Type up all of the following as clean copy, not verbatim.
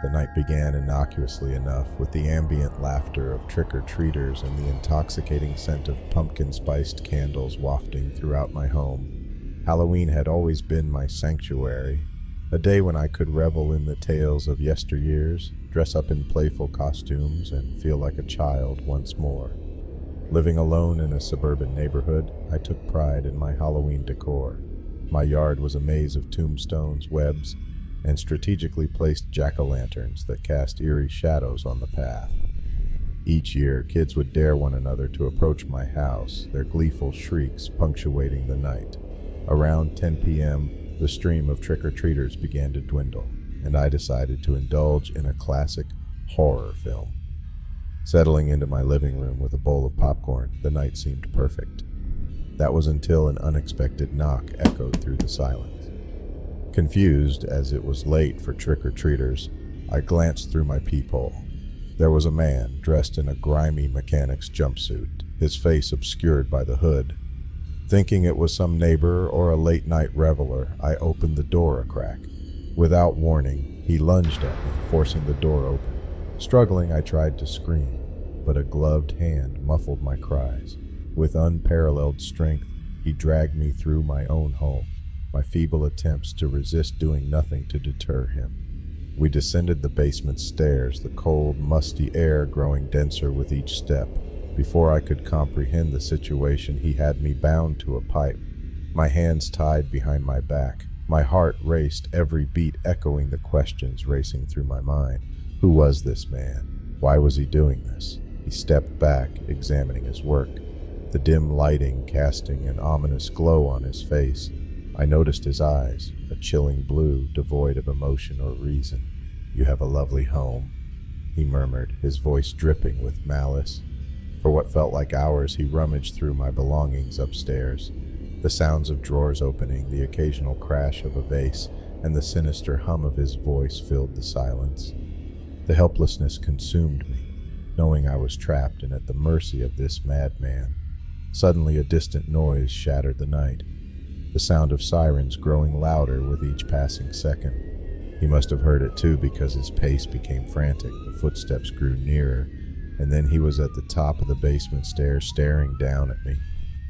The night began innocuously enough, with the ambient laughter of trick-or-treaters and the intoxicating scent of pumpkin-spiced candles wafting throughout my home. Halloween had always been my sanctuary, a day when I could revel in the tales of yesteryears, dress up in playful costumes, and feel like a child once more. Living alone in a suburban neighborhood, I took pride in my Halloween decor. My yard was a maze of tombstones, webs, and strategically placed jack-o'-lanterns that cast eerie shadows on the path. Each year, kids would dare one another to approach my house, their gleeful shrieks punctuating the night. Around 10 p.m., the stream of trick-or-treaters began to dwindle, and I decided to indulge in a classic horror film. Settling into my living room with a bowl of popcorn, the night seemed perfect. That was until an unexpected knock echoed through the silence. Confused, as it was late for trick-or-treaters, I glanced through my peephole. There was a man dressed in a grimy mechanic's jumpsuit, his face obscured by the hood. Thinking it was some neighbor or a late-night reveler, I opened the door a crack. Without warning, he lunged at me, forcing the door open. Struggling, I tried to scream, but a gloved hand muffled my cries. With unparalleled strength, he dragged me through my own home, my feeble attempts to resist doing nothing to deter him. We descended the basement stairs, the cold, musty air growing denser with each step. Before I could comprehend the situation, he had me bound to a pipe, my hands tied behind my back. My heart raced, every beat echoing the questions racing through my mind. Who was this man? Why was he doing this? He stepped back, examining his work, the dim lighting casting an ominous glow on his face. I noticed his eyes, a chilling blue, devoid of emotion or reason. "You have a lovely home," he murmured, his voice dripping with malice. For what felt like hours, he rummaged through my belongings upstairs. The sounds of drawers opening, the occasional crash of a vase, and the sinister hum of his voice filled the silence. The helplessness consumed me, knowing I was trapped and at the mercy of this madman. Suddenly, a distant noise shattered the night, the sound of sirens growing louder with each passing second. He must have heard it too, because his pace became frantic, the footsteps grew nearer, and then he was at the top of the basement stairs staring down at me.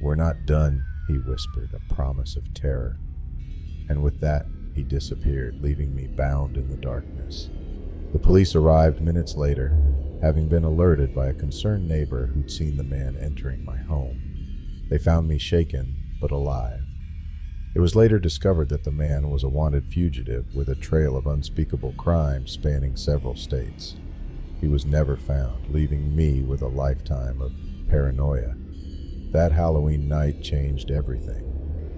"We're not done," he whispered, a promise of terror. And with that, he disappeared, leaving me bound in the darkness. The police arrived minutes later, having been alerted by a concerned neighbor who'd seen the man entering my home. They found me shaken, but alive. It was later discovered that the man was a wanted fugitive with a trail of unspeakable crime spanning several states. He was never found, leaving me with a lifetime of paranoia. That Halloween night changed everything.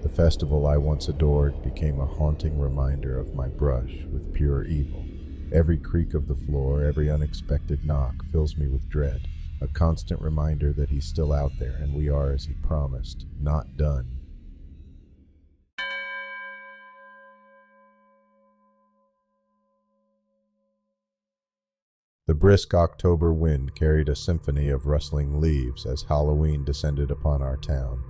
The festival I once adored became a haunting reminder of my brush with pure evil. Every creak of the floor, every unexpected knock fills me with dread, a constant reminder that he's still out there and we are, as he promised, not done. The brisk October wind carried a symphony of rustling leaves as Halloween descended upon our town.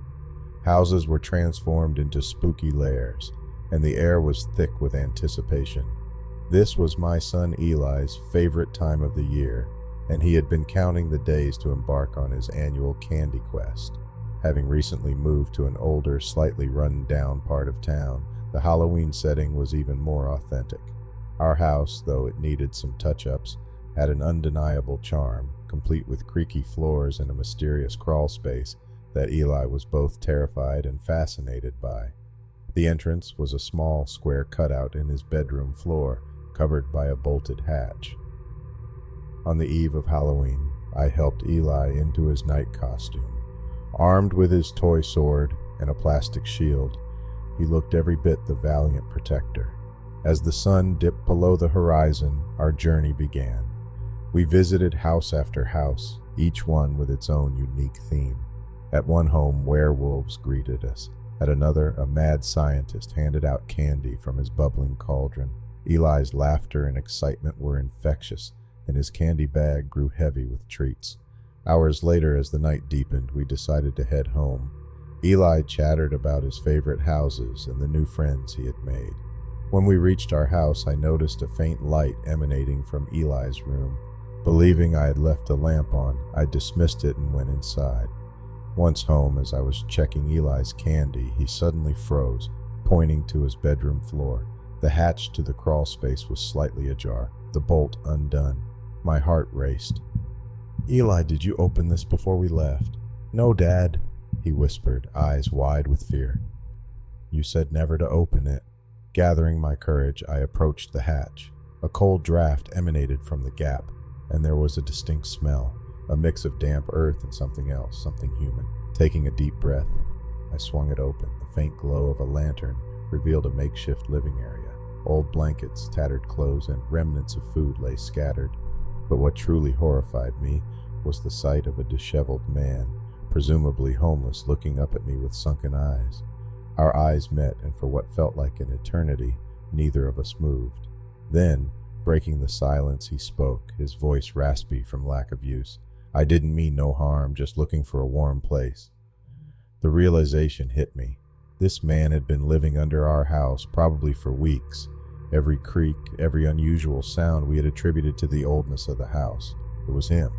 Houses were transformed into spooky lairs, and the air was thick with anticipation. This was my son Eli's favorite time of the year, and he had been counting the days to embark on his annual candy quest. Having recently moved to an older, slightly run-down part of town, the Halloween setting was even more authentic. Our house, though it needed some touch-ups, had an undeniable charm, complete with creaky floors and a mysterious crawl space that Eli was both terrified and fascinated by. The entrance was a small square cutout in his bedroom floor, covered by a bolted hatch. On the eve of Halloween, I helped Eli into his night costume. Armed with his toy sword and a plastic shield, he looked every bit the valiant protector. As the sun dipped below the horizon, our journey began. We visited house after house, each one with its own unique theme. At one home, werewolves greeted us. At another, a mad scientist handed out candy from his bubbling cauldron. Eli's laughter and excitement were infectious, and his candy bag grew heavy with treats. Hours later, as the night deepened, we decided to head home. Eli chattered about his favorite houses and the new friends he had made. When we reached our house, I noticed a faint light emanating from Eli's room. Believing I had left the lamp on, I dismissed it and went inside. Once home, as I was checking Eli's candy, he suddenly froze, pointing to his bedroom floor. The hatch to the crawl space was slightly ajar, the bolt undone. My heart raced. "Eli, did you open this before we left?" "No, Dad," he whispered, eyes wide with fear. "You said never to open it." Gathering my courage, I approached the hatch. A cold draft emanated from the gap, and there was a distinct smell, a mix of damp earth and something else, something human. Taking a deep breath, I swung it open. The faint glow of a lantern revealed a makeshift living area. Old blankets, tattered clothes, and remnants of food lay scattered. But what truly horrified me was the sight of a disheveled man, presumably homeless, looking up at me with sunken eyes. Our eyes met, and for what felt like an eternity, neither of us moved. Then, breaking the silence, he spoke, his voice raspy from lack of use. "I didn't mean no harm, just looking for a warm place." The realization hit me. This man had been living under our house, probably for weeks. Every creak, every unusual sound we had attributed to the oldness of the house. It was him.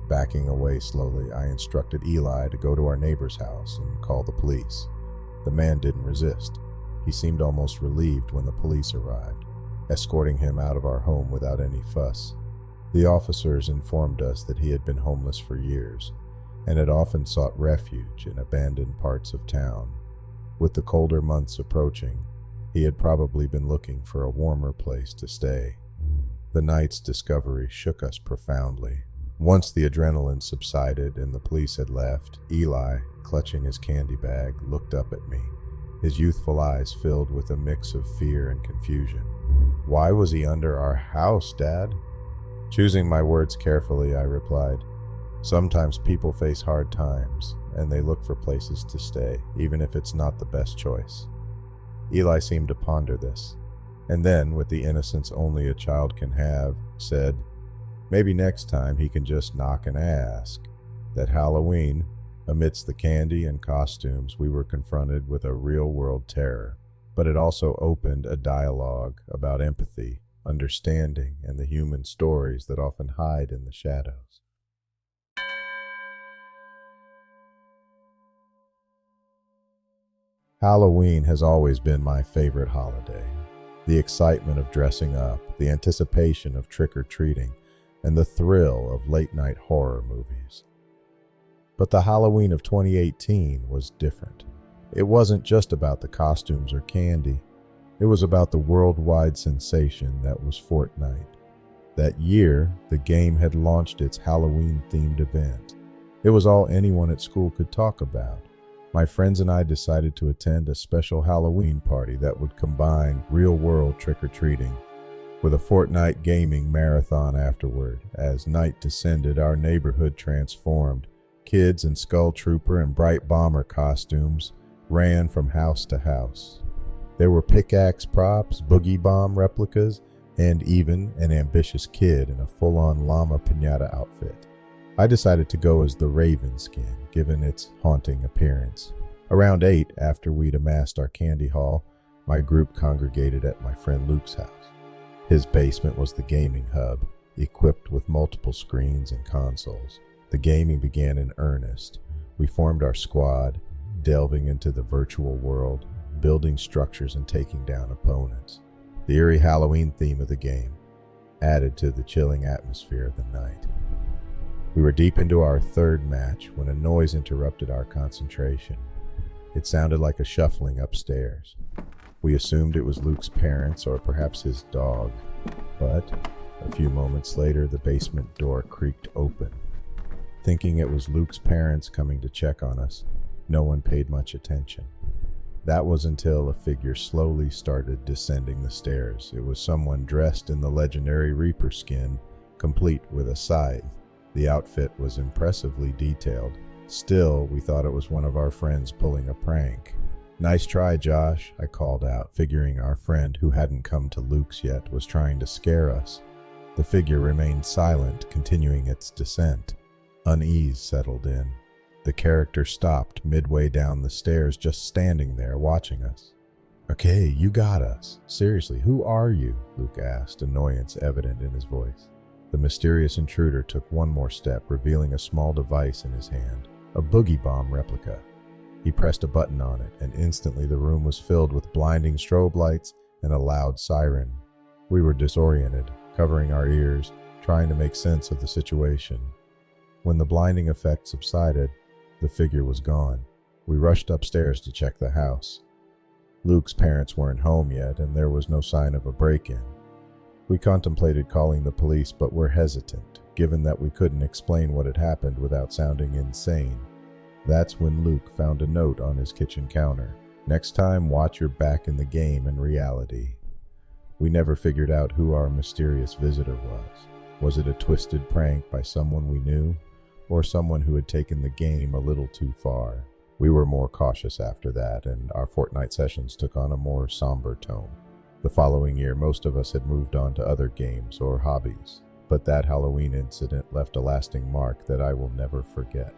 Backing away slowly, I instructed Eli to go to our neighbor's house and call the police. The man didn't resist. He seemed almost relieved when the police arrived, escorting him out of our home without any fuss. The officers informed us that he had been homeless for years and had often sought refuge in abandoned parts of town. With the colder months approaching, he had probably been looking for a warmer place to stay. The night's discovery shook us profoundly. Once the adrenaline subsided and the police had left, Eli, clutching his candy bag, looked up at me, his youthful eyes filled with a mix of fear and confusion. "Why was he under our house, Dad?" Choosing my words carefully, I replied, "Sometimes people face hard times, and they look for places to stay, even if it's not the best choice." Eli seemed to ponder this, and then, with the innocence only a child can have, said, "Maybe next time he can just knock and ask." That Halloween, amidst the candy and costumes, we were confronted with a real-world terror, but it also opened a dialogue about empathy, understanding, and the human stories that often hide in the shadows. Halloween has always been my favorite holiday. The excitement of dressing up, the anticipation of trick-or-treating, and the thrill of late-night horror movies. But the Halloween of 2018 was different. It wasn't just about the costumes or candy. It was about the worldwide sensation that was Fortnite. That year, the game had launched its Halloween-themed event. It was all anyone at school could talk about. My friends and I decided to attend a special Halloween party that would combine real-world trick-or-treating with a Fortnite gaming marathon afterward. As night descended, our neighborhood transformed. Kids in Skull Trooper and Bright Bomber costumes ran from house to house. There were pickaxe props, boogie bomb replicas, and even an ambitious kid in a full-on llama piñata outfit. I decided to go as the Raven skin, given its haunting appearance. Around 8, after we'd amassed our candy haul, my group congregated at my friend Luke's house. His basement was the gaming hub, equipped with multiple screens and consoles. The gaming began in earnest. We formed our squad, delving into the virtual world, building structures and taking down opponents. The eerie Halloween theme of the game added to the chilling atmosphere of the night. We were deep into our third match when a noise interrupted our concentration. It sounded like a shuffling upstairs. We assumed it was Luke's parents or perhaps his dog, but a few moments later the basement door creaked open. Thinking it was Luke's parents coming to check on us, no one paid much attention. That was until a figure slowly started descending the stairs. It was someone dressed in the legendary Reaper skin, complete with a scythe. The outfit was impressively detailed. Still, we thought it was one of our friends pulling a prank. "Nice try, Josh," I called out, figuring our friend, who hadn't come to Luke's yet, was trying to scare us. The figure remained silent, continuing its descent. Unease settled in. The character stopped midway down the stairs, just standing there watching us. Okay, you got us. Seriously, who are you? Luke asked, annoyance evident in his voice. The mysterious intruder took one more step, revealing a small device in his hand, a boogie bomb replica. He pressed a button on it, and instantly the room was filled with blinding strobe lights and a loud siren. We were disoriented, covering our ears, trying to make sense of the situation. When the blinding effect subsided, the figure was gone. We rushed upstairs to check the house. Luke's parents weren't home yet, and there was no sign of a break-in. We contemplated calling the police, but were hesitant, given that we couldn't explain what had happened without sounding insane. That's when Luke found a note on his kitchen counter. Next time, watch your back in the game and reality. We never figured out who our mysterious visitor was. Was it a twisted prank by someone we knew, or someone who had taken the game a little too far? We were more cautious after that, and our Fortnite sessions took on a more somber tone. The following year, most of us had moved on to other games or hobbies, but that Halloween incident left a lasting mark that I will never forget.